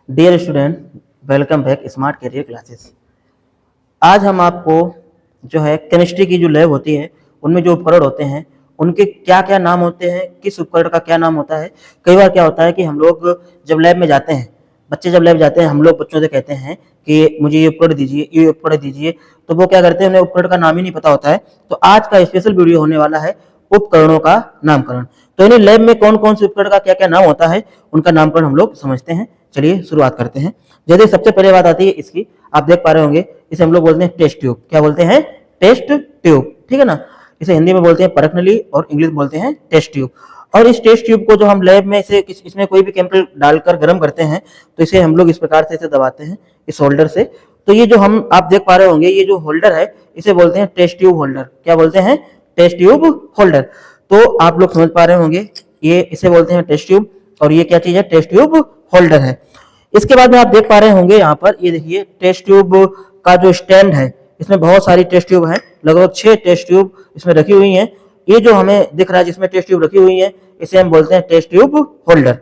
Dear student, welcome back smart career classes. आज हम आपको जो है केमिस्ट्री की जो लैब होती है उनमें जो उपकरण होते हैं उनके क्या क्या नाम होते हैं, किस उपकरण का क्या नाम होता है। कई बार क्या होता है कि हम लोग जब लैब में जाते हैं, बच्चे जब लैब जाते हैं, हम लोग बच्चों से कहते हैं कि मुझे ये उपकरण दीजिए, ये उपकरण दीजिए, तो वो क्या करते हैं, उन्हें उपकरण का नाम ही नहीं पता होता है। तो आज का स्पेशल वीडियो होने वाला है उपकरणों का नामकरण। तो इन्हें लैब में कौन कौन से उपकरण का क्या क्या नाम होता है उनका नामकरण हम लोग समझते हैं। चलिए शुरुआत करते हैं। जैसे सबसे पहले बात आती है इसकी, आप देख पा रहे होंगे, इसे हम लोग बोलते हैं टेस्ट ट्यूब। क्या बोलते हैं? टेस्ट ट्यूब, ठीक है ना। इसे हिंदी में बोलते हैं परख नली और इंग्लिश में बोलते हैं टेस्ट ट्यूब। और इस टेस्ट ट्यूब को जो हम लैब में इसमें कोई भी केमिकल डालकर गर्म करते हैं तो इसे हम लोग इस प्रकार से इसे दबाते हैं इस होल्डर से। तो ये जो हम आप देख पा रहे होंगे, ये जो होल्डर है इसे बोलते हैं टेस्ट ट्यूब होल्डर। क्या बोलते हैं? Test tube holder. तो आप लोग समझ पा रहे होंगे, ये इसे बोलते हैं टेस्ट ट्यूब और ये क्या चीज है? टेस्ट ट्यूब होल्डर है। इसके बाद में आप देख पा रहे होंगे यहाँ पर, ये देखिए टेस्ट ट्यूब का जो स्टैंड है, इसमें बहुत सारी टेस्ट ट्यूब हैं, लगभग 6 टेस्ट ट्यूब इसमें रखी हुई हैं। ये जो हमें दिख रहा है जिसमें टेस्ट ट्यूब रखी हुई है, इसे हम बोलते हैं टेस्ट ट्यूब होल्डर।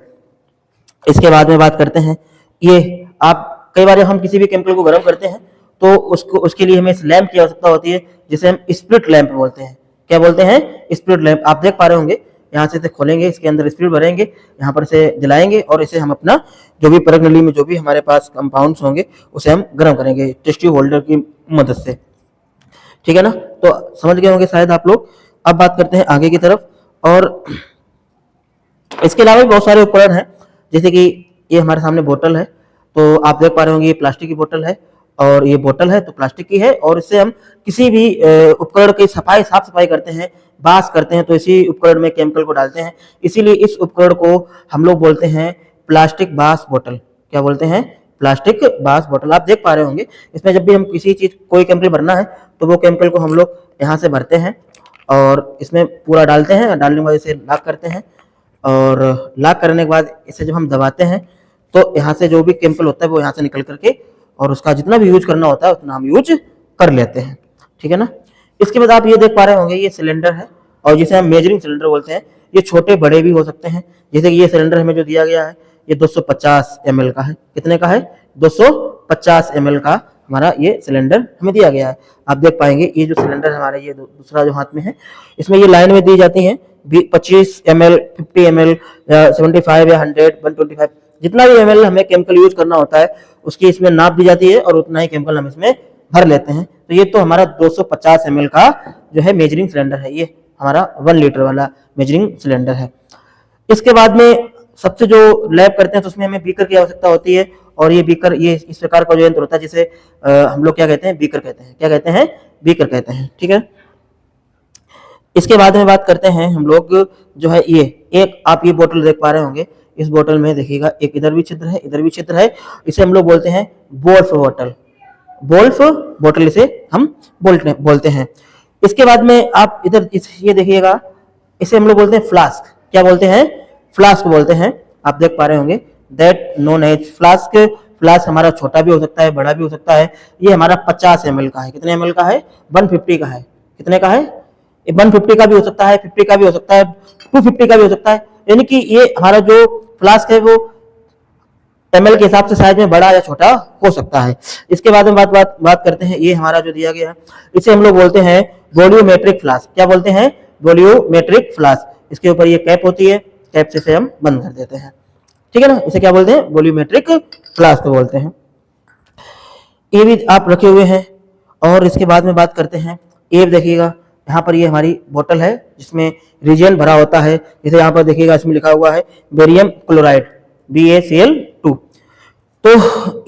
इसके बाद में बात करते हैं, ये आप कई बार हम किसी भी केमिकल को गर्म करते हैं तो उसके लिए हमें इस लैंप की आवश्यकता होती है जिसे हम स्प्रिट लैंप बोलते हैं। क्या बोलते हैं? Spirit lamp. आप देख पा रहे होंगे, यहाँ से इसे खोलेंगे, इसके अंदर स्प्रिट भरेंगे, यहाँ पर इसे जलाएंगे और इसे हम अपना जो भी परख नली में जो भी हमारे पास कंपाउंड्स होंगे उसे हम गर्म करेंगे टेस्ट ट्यूब होल्डर की मदद से। ठीक है ना। तो समझ गए होंगे शायद आप लोग। अब बात करते हैं आगे की तरफ। और इसके अलावा भी बहुत सारे उपकरण हैं, जैसे कि ये हमारे सामने बोतल है, तो आप देख पा रहे होंगे ये प्लास्टिक की बोतल है और ये बोतल है तो प्लास्टिक की है, और इससे हम किसी भी उपकरण की साफ सफाई करते हैं, बास करते हैं, तो इसी उपकरण में केमिकल को डालते हैं। इसीलिए इस उपकरण को हम लोग बोलते हैं प्लास्टिक बास बोतल। क्या बोलते हैं? प्लास्टिक बास बोतल। आप देख पा रहे होंगे, इसमें जब भी हम किसी चीज कोई केमिकल भरना है तो वो केमिकल को हम लोग यहाँ से भरते हैं और इसमें पूरा डालते हैं, डालने के बाद इसे लॉक करते हैं और लॉक करने के बाद इसे जब हम दबाते हैं तो यहाँ से जो भी केमिकल होता है वो यहाँ से निकल करके और उसका जितना भी यूज करना होता है उतना हम यूज कर लेते हैं। ठीक है ना। इसके बाद आप ये देख पा रहे होंगे, ये सिलेंडर है और जिसे हम मेजरिंग सिलेंडर बोलते हैं। ये छोटे बड़े भी हो सकते हैं, जैसे कि ये सिलेंडर हमें जो दिया गया है ये 250 ml का है। कितने का है? 250 ml का हमारा ये सिलेंडर हमें दिया गया है। आप देख पाएंगे ये जो सिलेंडर हमारा ये दूसरा जो हाथ में है, इसमें ये लाइन में दी जाती है 25 ml, 50 ml, 75 या 100, 125, जितना भी ml हमें केमिकल यूज करना होता है उसकी इसमें नाप दी जाती है और उतना ही केमिकल हम इसमें भर लेते हैं। तो ये तो हमारा 250 ml का जो है मेजरिंग सिलेंडर है, ये हमारा 1 लीटर वाला मेजरिंग सिलेंडर है। इसके बाद में सबसे जो लैब करते हैं तो उसमें हमें बीकर की आवश्यकता होती है, और ये बीकर, ये इस प्रकार का जो यंत्र होता है जिसे हम लोग क्या कहते हैं? बीकर कहते हैं। क्या कहते हैं? बीकर कहते हैं। ठीक है। इसके बाद में बात करते हैं हम लोग, जो है ये एक आप ये बोतल देख पा रहे होंगे, इस बोतल में देखिएगा एक इधर भी छिद्र है, इधर भी छिद्र है। इसे हम लोग बोलते हैं वोल्फ बोतल। वोल्फ बोतल इसे हम बोलते हैं। इसके बाद में आप इधर ये देखिएगा, इसे हम लोग बोलते हैं फ्लास्क। क्या बोलते हैं? फ्लास्क बोलते हैं। आप देख पा रहे होंगे, that known as flask. Flask हमारा छोटा भी हो सकता है, बड़ा भी हो सकता है। ये हमारा 50 ml का है। कितने ml का है? 150 का है। कितने का है? 150 का भी हो सकता है, 50 का भी हो सकता है, 250 का भी हो सकता है। यानी कि ये हमारा जो फ्लास्क है वो ml के हिसाब से साइज में बड़ा या छोटा हो सकता है। इसके बाद में बात करते हैं, ये हमारा जो दिया गया है इसे हम लोग बोलते हैं वॉल्यूमेट्रिक फ्लास्क। क्या बोलते हैं? Volumetric flask. इसके ऊपर ये कैप होती है, कैप से इसे हम बंद कर देते हैं। ठीक है ना। इसे क्या बोलते हैं? वॉल्यूमेट्रिक फ्लास्क बोलते हैं। ये भी आप रखे हुए हैं। और इसके बाद में बात करते हैं, ये देखिएगा यहाँ पर ये हमारी बोतल है जिसमें रिजेंट भरा होता है। जैसे यहाँ पर देखिएगा इसमें लिखा हुआ है बेरियम क्लोराइड, BaCl2। तो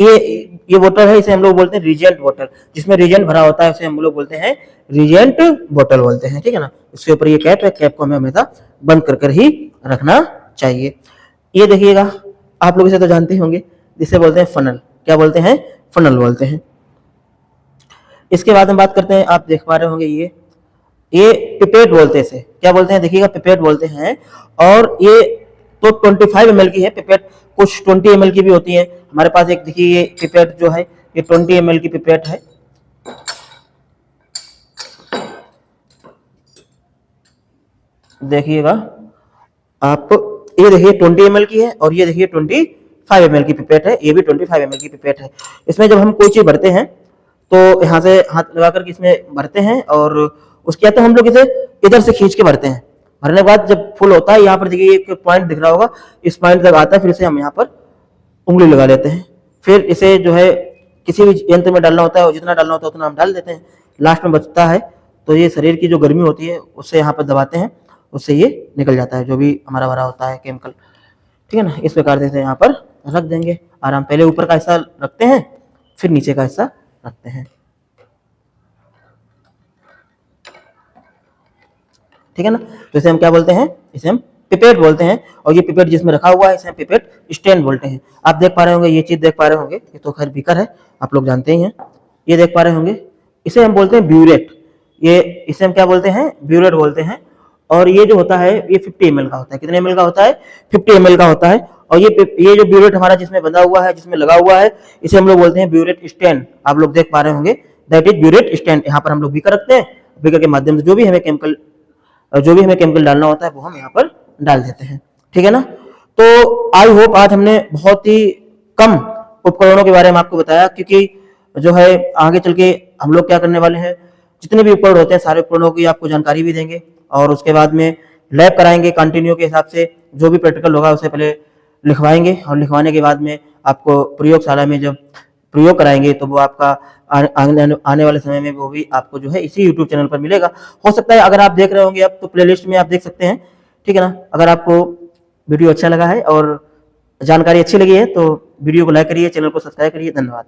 ये बोतल है, इसे हम लोग बोलते हैं रिजेंट बोतल। जिसमें रिजेंट भरा होता है उसे हम लोग बोलते हैं रिजेंट बोतल बोलते हैं। ठीक है ना। इसके ऊपर ये कैप है, कैप को हमें हमेशा बंद कर ही रखना चाहिए। ये देखिएगा, आप लोग इसे तो जानते होंगे, जिसे बोलते हैं फनल। क्या बोलते हैं? फनल बोलते हैं। इसके बाद हम बात करते हैं, आप देख पा रहे होंगे ये पिपेट बोलते हैं इसे। क्या बोलते हैं? देखिएगा पिपेट बोलते हैं। और ये तो 25 ml की है पिपेट, कुछ 20 ml की भी होती है। हमारे पास एक देखिए ये पिपेट जो है ये 20 ml की पिपेट है। देखिएगा आप, ये देखिए 20 ml की है और ये देखिए 20 ml की पिपेट है, ये भी 25 ml की पिपेट है। इसमें जब हम कोई चीज़ भरते हैं तो यहाँ से हाथ लगा करके इसमें भरते हैं और उसके बाद तो हम लोग इसे इधर से खींच के भरते हैं। भरने के बाद जब फुल होता है, यहाँ पर देखिए एक पॉइंट दिख रहा होगा, इस पॉइंट तक आता है, फिर इसे हम यहाँ पर उंगली लगा लेते हैं। फिर इसे जो है किसी भी यंत्र में डालना होता है और जितना डालना होता है उतना हम डाल देते हैं। लास्ट में बचता है तो ये शरीर की जो गर्मी होती है उससे यहाँ पर दबाते हैं, उससे ये निकल जाता है जो भी हमारा भरा होता है केमिकल। ठीक है ना, इस प्रकार से यहाँ पर रख देंगे आराम। पहले ऊपर का हिस्सा रखते हैं, फिर नीचे का हिस्सा रखते हैं। ठीक है ना, तो इसे हम क्या बोलते हैं, इसे हम पिपेट बोलते हैं। और ये पिपेट जिसमें रखा हुआ है इसे हम पिपेट स्टैंड बोलते हैं। आप देख पा रहे होंगे, ये चीज देख पा रहे होंगे, ये तो खैर बीकर है, आप लोग जानते ही हैं। ये देख पा रहे होंगे, इसे हम बोलते हैं ब्यूरेट। ये इसे हम क्या बोलते हैं, ब्यूरेट बोलते हैं। और ये जो होता है ये 50 ml का होता है। कितने ml का होता है, 50 ml का होता है। और ये जो ब्यूरेट हमारा जिसमें बंधा हुआ है, जिसमें लगा हुआ है, इसे हम लोग बोलते हैं ब्यूरेट स्टैंड। आप लोग देख पा रहे होंगे, दैट इज ब्यूरेट स्टैंड। यहाँ पर हम लोग बीकर रखते हैं, बीकर के माध्यम से जो भी हमें केमिकल डालना होता है वो हम यहाँ पर डाल देते हैं। ठीक है ना, तो आई होप आज हमने बहुत ही कम उपकरणों के बारे में आपको बताया, क्योंकि जो है आगे चल के हम लोग क्या करने वाले हैं, जितने भी उपकरण होते हैं सारे उपकरणों की आपको जानकारी भी देंगे और उसके बाद में लैब कराएंगे कंटिन्यू के हिसाब से। जो भी प्रैक्टिकल होगा उसे पहले लिखवाएंगे और लिखवाने के बाद में आपको प्रयोगशाला में जब प्रयोग कराएंगे तो वो आपका आने वाले समय में वो भी आपको जो है इसी यूट्यूब चैनल पर मिलेगा। हो सकता है अगर आप देख रहे होंगे अब तो प्लेलिस्ट में आप देख सकते हैं। ठीक है ना, अगर आपको वीडियो अच्छा लगा है और जानकारी अच्छी लगी है तो वीडियो को लाइक करिए, चैनल को सब्सक्राइब करिए। धन्यवाद।